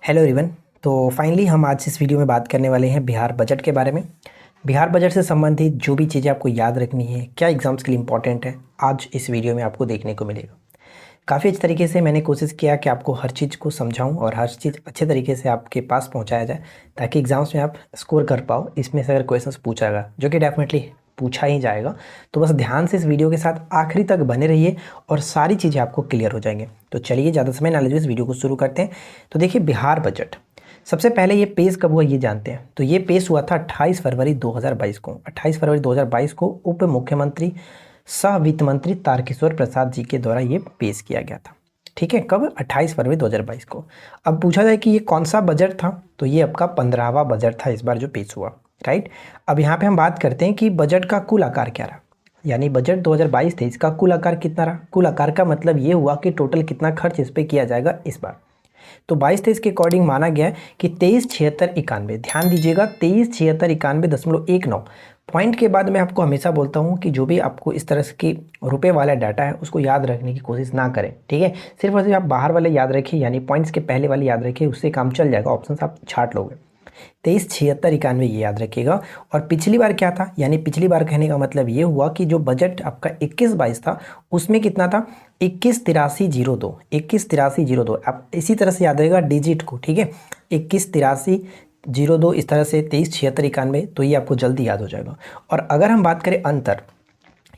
Hello everyone. तो finally हम आज इस वीडियो में बात करने वाले हैं बिहार बजट के बारे में। बिहार बजट से संबंधित जो भी चीज़ें आपको याद रखनी है, क्या एग्ज़ाम्स के लिए इंपॉर्टेंट है, आज इस वीडियो में आपको देखने को मिलेगा। काफ़ी अच्छे तरीके से मैंने कोशिश किया कि आपको हर चीज़ को समझाऊं और हर चीज़ अच्छे तरीके से आपके पास पहुंचाया जाए ताकि एग्ज़ाम्स में आप स्कोर कर पाओ। इसमें से अगर क्वेश्चंस पूछा गया, जो कि डेफिनेटली पूछा ही जाएगा, तो बस ध्यान से इस वीडियो के साथ आखिरी तक बने रहिए और सारी चीज़ें आपको क्लियर हो जाएंगे। तो चलिए ज़्यादा समय ना लीजिए, इस वीडियो को शुरू करते हैं। तो देखिए, बिहार बजट सबसे पहले ये पेश कब हुआ ये जानते हैं। तो ये पेश हुआ था 28 फरवरी 2022 को। 28 फरवरी 2022 को उप मुख्यमंत्री सह वित्त मंत्री तारकिशोर प्रसाद जी के द्वारा ये पेश किया गया था। ठीक है, कब? 28 फरवरी 2022 को। अब पूछा जाए कि ये कौन सा बजट था, तो ये आपका 15वां बजट था इस बार जो पेश हुआ। राइट। अब यहाँ पे हम बात करते हैं कि बजट का कुल आकार क्या रहा, यानी बजट 2022-23 का कुल आकार कितना रहा। कुल आकार का मतलब ये हुआ कि टोटल कितना खर्च इस पर किया जाएगा इस बार। तो 22-23 के अकॉर्डिंग माना गया है कि 237691, ध्यान दीजिएगा, 237691.19 पॉइंट के बाद मैं आपको हमेशा बोलता हूँ कि जो भी आपको इस तरह के रुपए वाला डाटा है उसको याद रखने की कोशिश ना करें। ठीक है, सिर्फ और सिर्फ आप बाहर वाले याद रखिए, यानी पॉइंट्स के पहले वाले याद रखिए, उससे काम चल जाएगा, ऑप्शन आप छाट लोगे। 237691 ये याद रखिएगा। और पिछली बार क्या था, यानी पिछली बार कहने का मतलब ये हुआ कि जो बजट आपका 21-22 था उसमें कितना था, 218302, 218302। आप इसी तरह से याद रहेगा डिजिट को। ठीक है, 218302 इस तरह से 237691, तो ये आपको जल्दी याद हो जाएगा। और अगर हम बात करें अंतर,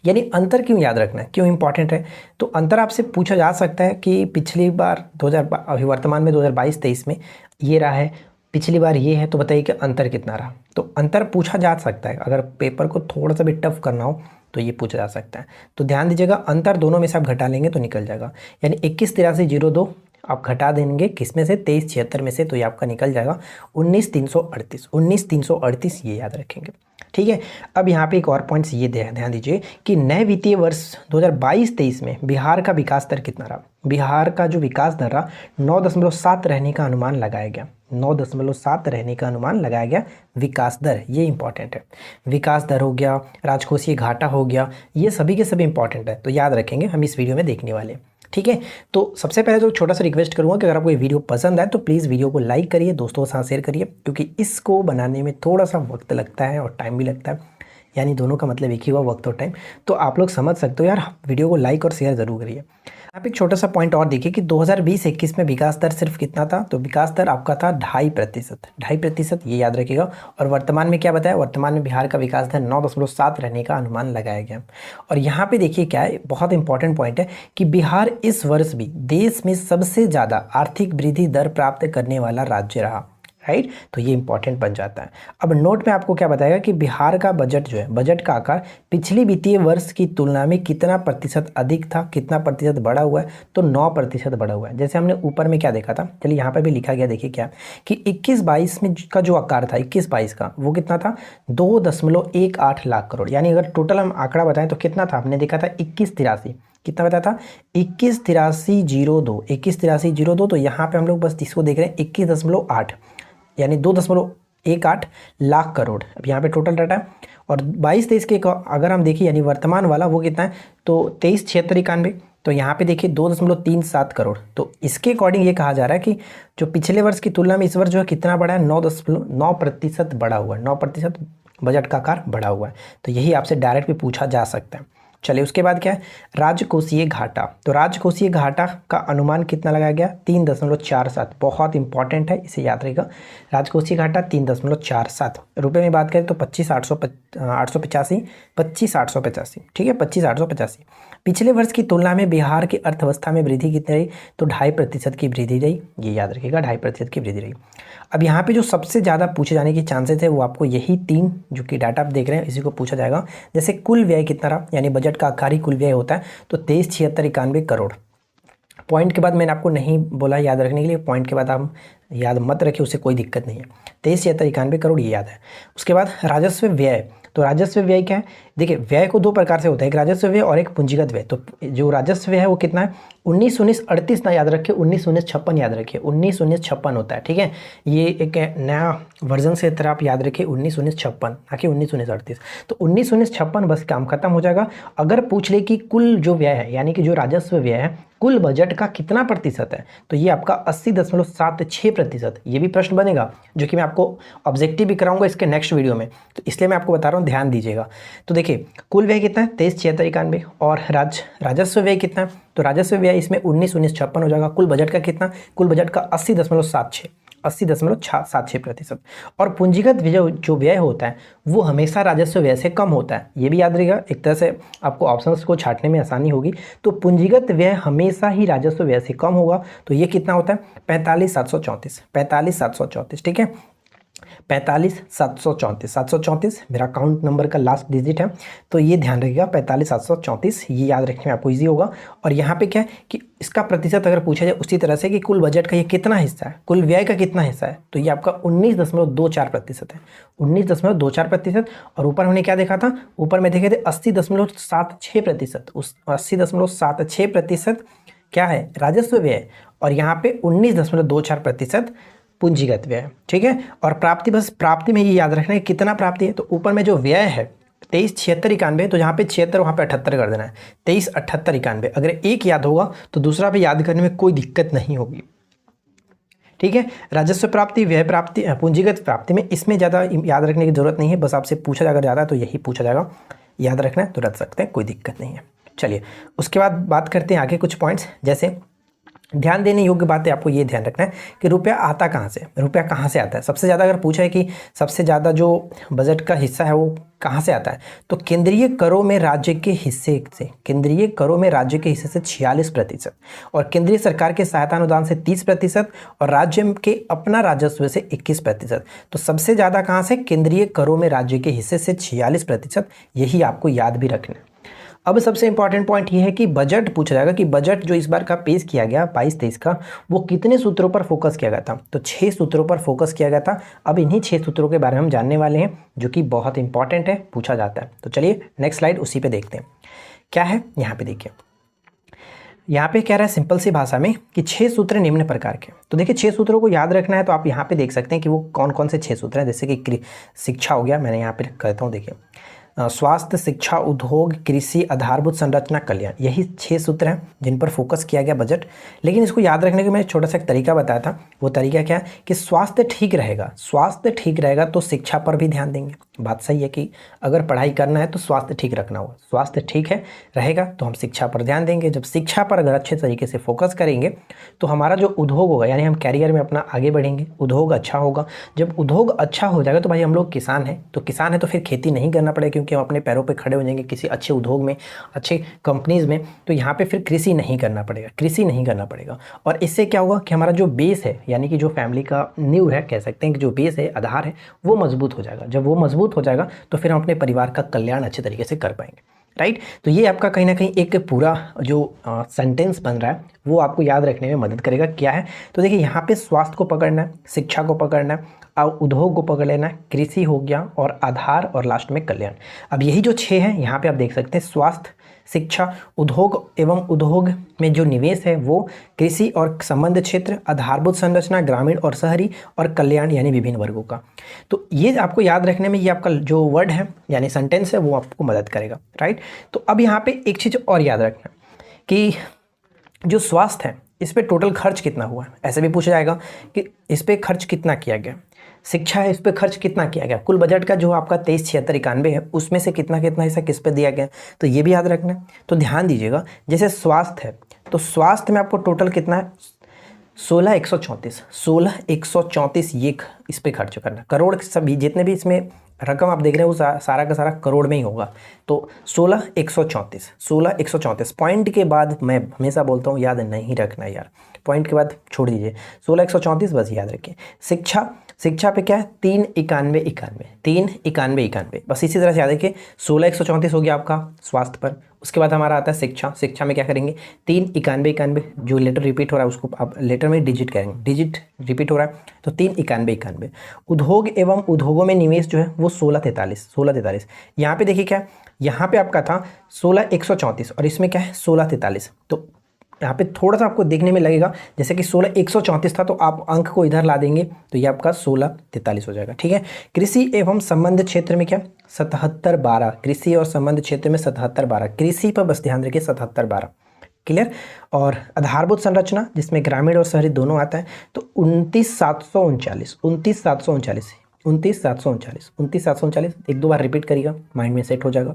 यानी अंतर क्यों याद रखना है, क्यों इंपॉर्टेंट है, तो अंतर आपसे पूछा जा सकता है कि पिछली बार 2000 अभी वर्तमान में 2022-23 में ये रहा है, पिछली बार ये है, तो बताइए कि अंतर कितना रहा। तो अंतर पूछा जा सकता है, अगर पेपर को थोड़ा सा भी टफ करना हो तो ये पूछा जा सकता है। तो ध्यान दीजिएगा, अंतर दोनों में से आप घटा लेंगे तो निकल जाएगा, यानी 218302 आप घटा देंगे किसमें से, 2376 में से, तो ये आपका निकल जाएगा 19338। 19338 ये याद रखेंगे। ठीक है, अब यहाँ पे एक और पॉइंट्स ये ध्यान दीजिए कि नए वित्तीय वर्ष 2022-23 में बिहार का विकास दर कितना रहा। बिहार का जो विकास दर रहा 9.7 रहने का अनुमान लगाया गया। 9.7 रहने का अनुमान लगाया गया विकास दर, ये इंपॉर्टेंट है। विकास दर हो गया, राजकोषीय घाटा हो गया, ये सभी के सभी इंपॉर्टेंट है, तो याद रखेंगे, हम इस वीडियो में देखने वाले हैं। ठीक है, तो सबसे पहले तो छोटा सा रिक्वेस्ट करूंगा कि अगर आपको ये वीडियो पसंद आए तो प्लीज़ वीडियो को लाइक करिए, दोस्तों के साथ शेयर करिए, क्योंकि इसको बनाने में थोड़ा सा वक्त लगता है और टाइम भी लगता है, यानी दोनों का मतलब एक ही हुआ, वक्त और टाइम। तो आप लोग समझ सकते हो यार, वीडियो को लाइक और शेयर ज़रूर करिए। आप एक छोटा सा पॉइंट और देखिए कि 2020-21 में विकास दर सिर्फ कितना था, तो विकास दर आपका था 2.5%। 2.5%, ये याद रखिएगा। और वर्तमान में क्या बताया, वर्तमान में बिहार का विकास दर 9.7 रहने का अनुमान लगाया गया। और यहाँ पे देखिए क्या है, बहुत इंपॉर्टेंट पॉइंट है कि बिहार इस वर्ष भी देश में सबसे ज़्यादा आर्थिक वृद्धि दर प्राप्त करने वाला राज्य रहा। राइट, तो ये इंपॉर्टेंट बन जाता है। अब नोट में आपको क्या बताएगा कि बिहार का बजट जो है, बजट का आकार पिछली वित्तीय वर्ष की तुलना में कितना प्रतिशत अधिक था, कितना प्रतिशत बढ़ा हुआ है, तो 9% बढ़ा हुआ है। जैसे हमने ऊपर में क्या देखा था, चलिए यहाँ पर भी लिखा गया, देखिए क्या कि 21-22 में का जो आकार था, 21-22 का वो कितना था, 2.18 लाख करोड़। यानी अगर टोटल हम आंकड़ा बताएं तो कितना था, हमने देखा था 2183, कितना बताया था, 218302, 218302। तो यहाँ पे हम लोग बस इसको देख रहे हैं 21.8, यानी 2.18 लाख करोड़। अब यहाँ पे टोटल डाटा है। और 22-23 के अगर हम देखिए, यानी वर्तमान वाला वो कितना है, तो 237691, तो यहाँ पे देखिए 2.37 करोड़। तो इसके अकॉर्डिंग ये कहा जा रहा है कि जो पिछले वर्ष की तुलना में इस वर्ष जो है कितना बढ़ा है, 9.9% बढ़ा हुआ है, 9% बजट का आकार बढ़ा हुआ है। तो यही आपसे डायरेक्ट भी पूछा जा सकता है। चलिए, उसके बाद क्या है, राजकोषीय घाटा। तो राजकोषीय घाटा का अनुमान कितना लगाया गया, 3.47। बहुत इंपॉर्टेंट है, इसे याद रहेगा। राजकोषीय घाटा 3.47। रुपए में बात करें तो 25,885, 25,885। ठीक है, 25,885। पिछले वर्ष की तुलना में बिहार की अर्थव्यवस्था में वृद्धि कितनी रही, तो 2.5% की वृद्धि रही, ये याद रखिएगा, 2.5% की वृद्धि रही। अब यहाँ पे जो सबसे ज़्यादा पूछे जाने की चांसेस है वो आपको यही 3 जो कि डाटा आप देख रहे हैं इसी को पूछा जाएगा। जैसे कुल व्यय कितना रहा, यानी बजट का आकार ही कुल व्यय होता है, तो 237691 करोड़। पॉइंट के बाद मैंने आपको नहीं बोला याद रखने के लिए, पॉइंट के बाद आप याद मत रखिए, उससे कोई दिक्कत नहीं है। 237691 करोड़ ये याद है। उसके बाद राजस्व व्यय। तो राजस्व व्यय क्या है, देखिए व्यय को 2 प्रकार से होता है, एक राजस्व व्यय और एक पूंजीगत व्यय। तो जो राजस्व व्यय है वो कितना है, 1938 ना याद रखिए, 1956 याद रखिए, 1956 होता है। ठीक है, ये एक नया वर्जन से तरह आप याद रखिए, 1956 ना कि 1938। तो 1956 बस काम खत्म हो जाएगा। अगर पूछ ले कि कुल जो व्यय है, यानी कि जो राजस्व व्यय है कुल बजट का कितना प्रतिशत है, तो ये आपका 80.76%। ये भी प्रश्न बनेगा जो कि मैं आपको ऑब्जेक्टिव भी कराऊंगा इसके नेक्स्ट वीडियो में, तो इसलिए मैं आपको बता रहा हूँ, ध्यान दीजिएगा। तो देखिए कुल व्यय कितना है 237691 और राजस्व व्यय कितना है, तो राजस्व व्यय इसमें 19,1956 हो जाएगा। कुल बजट का कितना, कुल बजट का 80.76%। और पूंजीगत जो व्यय होता है वो हमेशा राजस्व व्यय से कम होता है, ये भी याद रहेगा। एक तरह से आपको ऑप्शंस को छांटने में आसानी होगी। तो पूंजीगत व्यय हमेशा ही राजस्व व्यय से कम होगा, तो ये कितना होता है 45,734। ठीक है, 45,734 मेरा अकाउंट नंबर का लास्ट डिजिट है, तो ये ध्यान रखिएगा 45,734, ये याद रखने में आपको इजी होगा। और यहाँ पे क्या है कि इसका प्रतिशत अगर पूछा जाए उसी तरह से कि कुल बजट का ये कितना हिस्सा है, कुल व्यय का कितना हिस्सा है, तो ये आपका 19.24% है, 19.24%। और ऊपर हमने क्या देखा था, ऊपर में देखे थे 80.76%, उस 80.76% क्या है राजस्व व्यय, और यहाँ पे 19.24% पूंजीगत व्यय। ठीक है, और प्राप्ति, बस प्राप्ति में ये याद रखना है कितना प्राप्ति है, तो ऊपर में जो व्यय है 237691, तो यहाँ पे 76 वहाँ पे 78 कर देना है, 237891। अगर एक याद होगा तो दूसरा भी याद करने में कोई दिक्कत नहीं होगी। ठीक है, राजस्व प्राप्ति, व्यय प्राप्ति, पूंजीगत प्राप्ति में इसमें ज़्यादा याद रखने की जरूरत नहीं है, बस आपसे पूछा जाएगा ज़्यादा तो यही पूछा जाएगा, याद रखना है तो रख सकते हैं, कोई दिक्कत नहीं है। चलिए उसके बाद बात करते हैं आगे कुछ पॉइंट्स। जैसे ध्यान देने योग्य बात है, आपको ये ध्यान रखना है कि रुपया आता कहाँ से, रुपया कहाँ से आता है। सबसे ज़्यादा अगर पूछा है कि सबसे ज़्यादा जो बजट का हिस्सा है वो कहाँ से आता है, तो केंद्रीय करों में राज्य के हिस्से से, केंद्रीय करों में राज्य के हिस्से से 46% और केंद्रीय सरकार के सहायता अनुदान से 30% और राज्य के अपना राजस्व से 21%। तो सबसे ज़्यादा कहाँ से, केंद्रीय करों में राज्य के हिस्से से 46%, यही आपको याद भी रखना है। अब सबसे इंपॉर्टेंट पॉइंट ये है कि बजट पूछा जाएगा कि बजट जो इस बार का पेश किया गया 22-23 का, वो कितने सूत्रों पर फोकस किया गया था, तो 6 सूत्रों पर फोकस किया गया था। अब इन्हीं 6 सूत्रों के बारे में हम जानने वाले हैं जो कि बहुत इंपॉर्टेंट है, पूछा जाता है। तो चलिए नेक्स्ट स्लाइड उसी पे देखते हैं क्या है। यहाँ पे देखिए, यहाँ पे कह रहा है सिंपल सी भाषा में कि 6 सूत्र निम्न प्रकार के। तो देखिए 6 सूत्रों को याद रखना है, तो आप यहाँ पे देख सकते हैं कि वो कौन कौन से 6 सूत्र हैं। जैसे कि शिक्षा हो गया, मैंने यहाँ पे कहता हूँ, देखिए स्वास्थ्य, शिक्षा, उद्योग, कृषि, आधारभूत संरचना, कल्याण, यही 6 सूत्र हैं जिन पर फोकस किया गया बजट। लेकिन इसको याद रखने के मैं छोटा सा एक तरीका बताया था, वो तरीका क्या है कि स्वास्थ्य ठीक रहेगा, स्वास्थ्य ठीक रहेगा तो शिक्षा पर भी ध्यान देंगे। बात सही है कि अगर पढ़ाई करना है तो स्वास्थ्य ठीक रखना होगा, स्वास्थ्य ठीक है रहेगा तो हम शिक्षा पर ध्यान देंगे। जब शिक्षा पर अगर अच्छे तरीके से फोकस करेंगे तो हमारा जो उद्योग होगा, यानी हम कैरियर में अपना आगे बढ़ेंगे, उद्योग अच्छा होगा। जब उद्योग अच्छा हो जाएगा तो भाई हम लोग किसान हैं, तो किसान है तो फिर खेती नहीं करना पड़ेगा, क्योंकि हम अपने पैरों पे खड़े हो जाएंगे किसी अच्छे उद्योग में, अच्छे कंपनीज में। तो यहाँ पे फिर कृषि नहीं करना पड़ेगा, कृषि नहीं करना पड़ेगा। और इससे क्या होगा कि हमारा जो बेस है, यानी कि जो फैमिली का नींव है, कह सकते हैं कि जो बेस है, आधार है, वो मजबूत हो जाएगा। जब वो मजबूत हो जाएगा तो फिर हम अपने परिवार का कल्याण अच्छे तरीके से कर पाएंगे, राइट। तो ये आपका कहीं ना कहीं एक पूरा जो सेंटेंस बन रहा है वो आपको याद रखने में मदद करेगा। क्या है, तो देखिए यहाँ पे स्वास्थ्य को पकड़ना है, शिक्षा को पकड़ना है, और उद्योग को पकड़ लेना है, कृषि हो गया, और आधार, और लास्ट में कल्याण। अब यही जो 6 हैं यहाँ पे आप देख सकते हैं, स्वास्थ्य, शिक्षा, उद्योग एवं उद्योग में जो निवेश है वो, कृषि और संबंध क्षेत्र, आधारभूत संरचना ग्रामीण और शहरी, और कल्याण यानी विभिन्न वर्गों का। तो ये आपको याद रखने में, ये आपका जो वर्ड है यानी सेंटेंस है वो आपको मदद करेगा, राइट। तो अब यहाँ पे एक चीज़ और याद रखना कि जो स्वास्थ्य है इस पे टोटल खर्च कितना हुआ है, ऐसे भी पूछा जाएगा कि इस पे खर्च कितना किया गया। शिक्षा है, इस पे खर्च कितना किया गया, कुल बजट का जो आपका 237691 है उसमें से कितना कितना हिस्सा किस पे दिया गया, तो ये भी याद रखना है। तो ध्यान दीजिएगा, जैसे स्वास्थ्य है तो स्वास्थ्य में आपको टोटल कितना है 16,134 ये इस पे खर्च करना। करोड़ सभी जितने भी इसमें रकम आप देख रहे हैं वो सारा का सारा करोड़ में ही होगा। तो 16,134 पॉइंट के बाद, मैं हमेशा बोलता हूँ याद नहीं रखना यार, पॉइंट के बाद छोड़ दीजिए, 16,134 बस याद रखिए। शिक्षा पे क्या है 391, बस इसी तरह से याद रखिए। 16,134 हो गया आपका स्वास्थ्य पर, उसके बाद हमारा आता है शिक्षा में क्या करेंगे 391, जो लेटर रिपीट हो रहा है उसको आप लेटर में डिजिट करेंगे, डिजिट रिपीट हो रहा है तो 391। उद्योग एवं उद्योगों में निवेश जो है वो 1643। यहाँ पे देखिए क्या, यहाँ पे आपका था 16,134 और इसमें क्या है 1643। तो यहाँ पे थोड़ा सा आपको देखने में लगेगा जैसे कि 16,134 था, तो आप अंक को इधर ला देंगे तो ये आपका 1643 हो जाएगा, ठीक है। कृषि एवं संबंध क्षेत्र में क्या 7712, कृषि और संबंध क्षेत्र में 7712, कृषि पर बस ध्यान रखिए 7712, क्लियर। और आधारभूत संरचना जिसमें ग्रामीण और शहरी दोनों आता है तो 29,739 एक दो बार रिपीट करिएगा, माइंड में सेट हो जाएगा।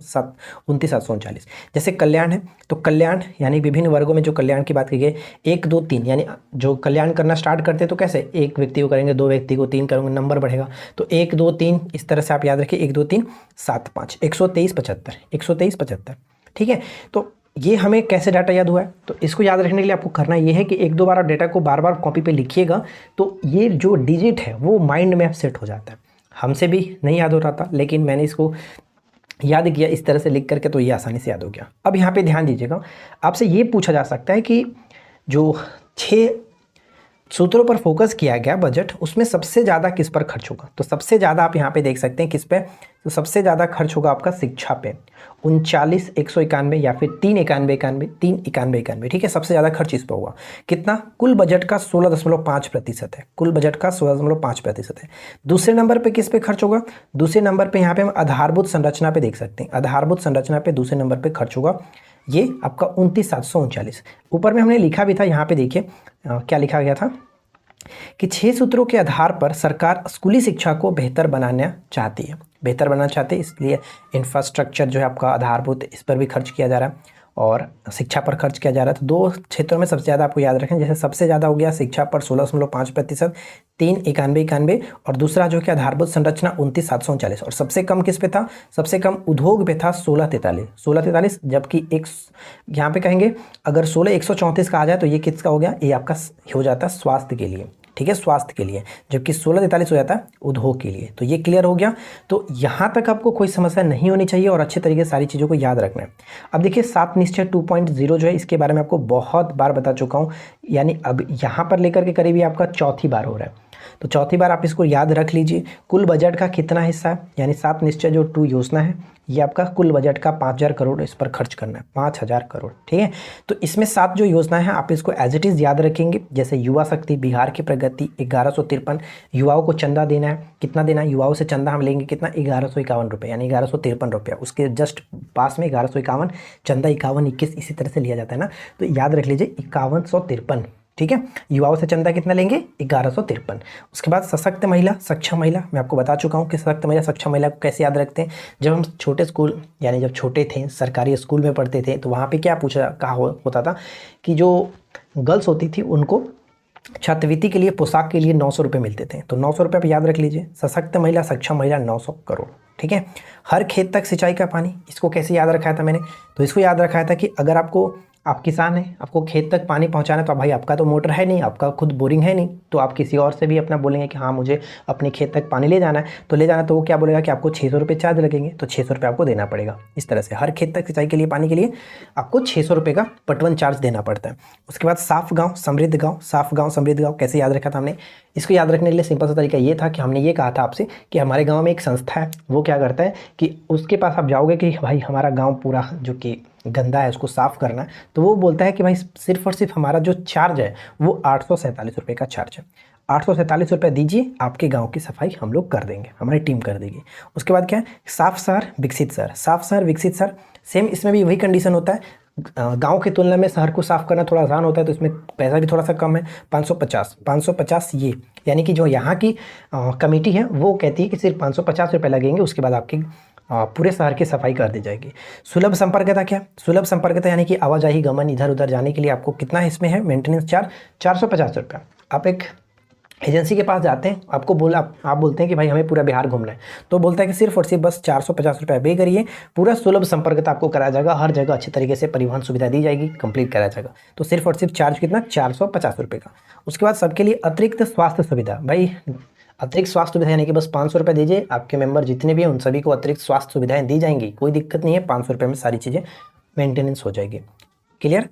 29,739। जैसे कल्याण है तो कल्याण यानी विभिन्न वर्गों में जो कल्याण की बात की गई 1 2 3, यानी जो कल्याण करना स्टार्ट करते हैं तो कैसे, एक व्यक्ति को करेंगे, दो व्यक्ति को, तीन करेंगे, नंबर बढ़ेगा। तो 1 2 3 इस तरह से आप याद रखिए, 1 2 3 7 5, 123 75, 123 75। ठीक है, तो ये हमें कैसे डाटा याद हुआ है, तो इसको याद रखने के लिए आपको करना ये है कि एक दो बार आप डेटा को बार बार कॉपी पे लिखिएगा तो ये जो डिजिट है वो माइंड में सेट हो जाता है। हमसे भी नहीं याद हो रहा था, लेकिन मैंने इसको याद किया इस तरह से लिख करके, तो ये आसानी से याद हो गया। अब यहाँ पे ध्यान दीजिएगा, आपसे ये पूछा जा सकता है कि जो 6 सूत्रों पर फोकस किया गया बजट, उसमें सबसे ज़्यादा किस पर खर्च होगा। तो सबसे ज़्यादा आप यहाँ पे देख सकते हैं किस पे, तो सबसे ज़्यादा खर्च होगा आपका शिक्षा पे, 39,191 या फिर 391, ठीक है, सबसे ज़्यादा खर्च इस पर हुआ। कितना, कुल बजट का 16.5% है, कुल बजट का 16.5% है। दूसरे नंबर पे किस पे खर्च होगा, दूसरे नंबर पे यहाँ पे हम आधारभूत संरचना पे देख सकते हैं, आधारभूत संरचना पे दूसरे नंबर पे खर्च होगा, ये आपका 29,739। ऊपर में हमने लिखा भी था, यहाँ पे देखिए क्या लिखा गया था कि 6 सूत्रों के आधार पर सरकार स्कूली शिक्षा को बेहतर बनाना चाहती है, बेहतर बनाना चाहते हैं, इसलिए इंफ्रास्ट्रक्चर जो है आपका आधारभूत, इस पर भी खर्च किया जा रहा है और शिक्षा पर खर्च किया जा रहा है। तो 2 क्षेत्रों में सबसे ज़्यादा आपको याद रखें, जैसे सबसे ज़्यादा हो गया शिक्षा पर 16.5%, 391 और दूसरा जो कि आधारभूत संरचना 29,739, और सबसे कम किस पे था, सबसे कम उद्योग पे था 1643, जबकि एक यहाँ पे कहेंगे अगर 16,134 का आ जाए तो ये किसका हो गया, ये आपका हो जाता है स्वास्थ्य के लिए, ठीक है, स्वास्थ्य के लिए, जबकि 1643 हो जाता है उद्योग के लिए। तो ये क्लियर हो गया। तो यहाँ तक आपको कोई समस्या नहीं होनी चाहिए और अच्छे तरीके से सारी चीज़ों को याद रखना है। अब देखिए 7 निश्चय 2.0 जो है, इसके बारे में आपको बहुत बार बता चुका हूँ, यानी अब यहाँ पर लेकर के करीब आपका चौथी बार हो रहा है। तो चौथी बार आप इसको याद रख लीजिए। कुल बजट का कितना हिस्सा है, यानी 7 निश्चय जो 2 योजना है, ये आपका कुल बजट का 5,000 करोड़ इस पर खर्च करना है, 5,000 करोड़, ठीक है। तो इसमें 7 जो योजना है आप इसको एज इट इज़ याद रखेंगे, जैसे युवा शक्ति, बिहार की प्रगति, 1153 युवाओं को चंदा देना है, कितना देना है, युवाओं से चंदा हम लेंगे कितना, 1151 रुपये, यानी 1153 रुपया, उसके जस्ट पास में 1151, चंदा 51 21 इसी तरह से लिया जाता है ना, तो याद रख लीजिए 5153, ठीक है। युवाओं से चंदा कितना लेंगे, 1153। उसके बाद सशक्त महिला, सक्षम महिला, मैं आपको बता चुका हूँ कि सशक्त महिला, सक्षम महिला को कैसे याद रखते हैं। जब हम छोटे स्कूल, यानी जब छोटे थे, सरकारी स्कूल में पढ़ते थे, तो वहाँ पे क्या कहा होता था कि जो गर्ल्स होती थी उनको छात्रवृत्ति के लिए, पोशाक के लिए 900 रुपये मिलते थे। तो 900 रुपये आप याद रख लीजिए, सशक्त महिला, सक्षम महिला, 900 करोड़, ठीक है। हर खेत तक सिंचाई का पानी, इसको कैसे याद रखा था मैंने, तो इसको याद रखा था कि अगर आप किसान हैं, आपको खेत तक पानी पहुंचाना है, तो भाई आपका तो मोटर है नहीं, आपका खुद बोरिंग है नहीं, तो आप किसी और से भी अपना बोलेंगे कि हाँ मुझे अपने खेत तक पानी ले जाना है, तो वो क्या बोलेगा कि आपको 600 रुपये चार्ज लगेंगे, तो 600 रुपये आपको देना पड़ेगा। इस तरह से हर खेत तक सिंचाई के लिए, पानी के लिए आपको 600 रुपये का पटवन चार्ज देना पड़ता है। उसके बाद साफ गाँव समृद्ध गाँव, साफ गाँव समृद्ध गाँव कैसे याद रखा था हमने, इसको याद रखने के लिए सिंपल सा तरीका ये था कि हमने ये कहा था आपसे कि हमारे गाँव में एक संस्था है, वो क्या करता है कि उसके पास आप जाओगे कि भाई हमारा गाँव पूरा जो कि गंदा है उसको साफ़ करना है, तो वो बोलता है कि भाई सिर्फ और सिर्फ हमारा जो चार्ज है वो 847 रुपये का चार्ज है, 847 रुपये दीजिए, आपके गांव की सफाई हम लोग कर देंगे, हमारी टीम कर देगी। उसके बाद क्या है, साफ शहर विकसित शहर, साफ शहर विकसित शहर, सेम इसमें भी वही कंडीशन होता है। गांव की तुलना में शहर को साफ़ करना थोड़ा आसान होता है, तो इसमें पैसा भी थोड़ा सा कम है, 550 ये, यानी कि जो यहाँ की कमेटी है वो कहती है कि सिर्फ 550 रुपये लगेंगे, उसके बाद आपकी पूरे शहर की सफाई कर दी जाएगी। सुलभ संपर्कता क्या, सुलभ संपर्कता यानी कि आवाजाही गमन, इधर उधर जाने के लिए आपको कितना इसमें है, मेंटेनेंस चार्ज 450 रुपया। आप एक एजेंसी के पास जाते हैं, आप बोलते हैं कि भाई हमें पूरा बिहार घूमना है, तो बोलता है कि सिर्फ और सिर्फ बस 450 रुपये पे करिए, पूरा सुलभ संपर्कता आपको कराया जाएगा, हर जगह अच्छी तरीके से परिवहन सुविधा दी जाएगी, कंप्लीट कराया जाएगा। तो सिर्फ और सिर्फ चार्ज कितना, 450 रुपये का। उसके बाद सबके लिए अतिरिक्त स्वास्थ्य सुविधा, भाई अतिरिक्त स्वास्थ्य सुविधा यानी कि बस 500 रुपये दीजिए, आपके मेंबर जितने भी हैं उन सभी को अतिरिक्त स्वास्थ्य सुविधाएं दी जाएंगी, कोई दिक्कत नहीं है, 500 रुपये में सारी चीज़ें मेंटेनेंस हो जाएगी। क्लियर।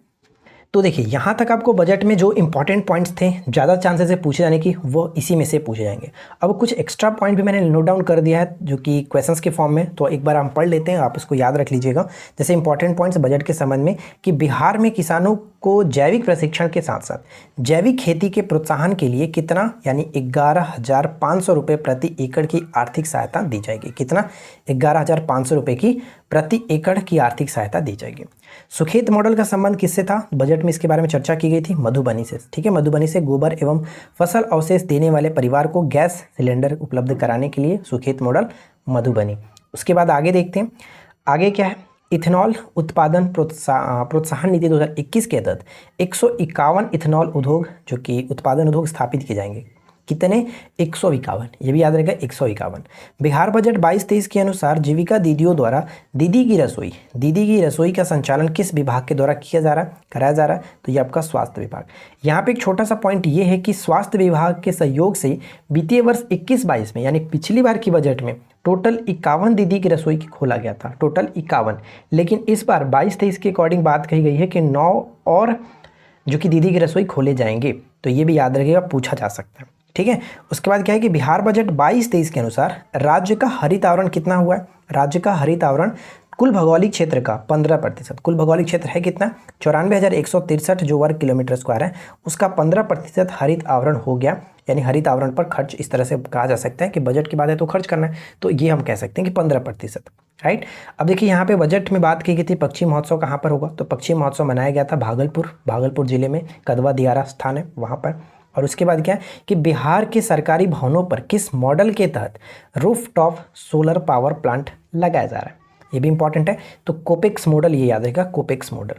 तो देखिए यहाँ तक आपको बजट में जो इंपॉर्टेंट पॉइंट्स थे, ज़्यादा चांसेस है पूछे जाने की, वो इसी में से पूछे जाएंगे। अब कुछ एक्स्ट्रा पॉइंट भी मैंने नोट डाउन कर दिया है जो कि क्वेश्चंस के फॉर्म में, तो एक बार हम पढ़ लेते हैं, आप इसको याद रख लीजिएगा। जैसे इंपॉर्टेंट पॉइंट्स बजट के संबंध में कि बिहार में किसानों को जैविक प्रशिक्षण के साथ साथ जैविक खेती के प्रोत्साहन के लिए कितना, यानी 11,500 रुपये प्रति एकड़ की आर्थिक सहायता दी जाएगी। कितना, 11,500 रुपये की प्रति एकड़ की आर्थिक सहायता दी जाएगी। सुखेत मॉडल का संबंध किससे था? बजट में इसके बारे में चर्चा की गई थी, मधुबनी से। ठीक है, मधुबनी से गोबर एवं फसल अवशेष देने वाले परिवार को गैस सिलेंडर उपलब्ध कराने के लिए सुखेत मॉडल मधुबनी। उसके बाद आगे देखते हैं, आगे क्या है? इथेनॉल उत्पादन प्रोत्साहन नीति 2021 के तहत 151 इथेनॉल उद्योग जो कि उत्पादन उद्योग स्थापित किए जाएंगे। कितने? 151, ये भी याद रहेगा, 151। बिहार बजट 22-23 के अनुसार जीविका दीदियों द्वारा दीदी की रसोई का संचालन किस विभाग के द्वारा कराया जा रहा है? तो ये आपका स्वास्थ्य विभाग। यहाँ पे एक छोटा सा पॉइंट ये है कि स्वास्थ्य विभाग के सहयोग से वित्तीय वर्ष 21-22 में, यानी पिछली बार की बजट में टोटल 51 दीदी की रसोई की खोला गया था, टोटल 51। लेकिन इस बार 22-23 के अकॉर्डिंग बात कही गई है कि 9 और जो कि दीदी की रसोई खोले जाएंगे। तो ये भी याद रखिएगा, पूछा जा सकता है। ठीक है, उसके बाद क्या है कि बिहार बजट 22-23 के अनुसार राज्य का हरित आवरण कितना हुआ है? राज्य का हरित आवरण कुल भौगोलिक क्षेत्र का 15%। कुल भौगोलिक क्षेत्र है कितना? 94,163 जो वर्ग किलोमीटर स्क्वायर है, उसका 15% हरित आवरण हो गया। यानी हरित आवरण पर खर्च इस तरह से कहा जा सकता है कि बजट की बात है तो खर्च करना है, तो ये हम कह सकते हैं कि 15%। राइट। अब देखिए यहाँ पे बजट में बात की गई थी पक्षी महोत्सव कहाँ पर होगा, तो पक्षी महोत्सव मनाया गया था भागलपुर जिले में, कदवा दियारा स्थान है वहाँ पर। और उसके बाद क्या है कि बिहार के सरकारी भवनों पर किस मॉडल के तहत रूफटॉप सोलर पावर प्लांट लगाया जा रहा है? ये भी इंपॉर्टेंट है। तो कोपेक्स मॉडल, ये याद रहेगा, कोपेक्स मॉडल।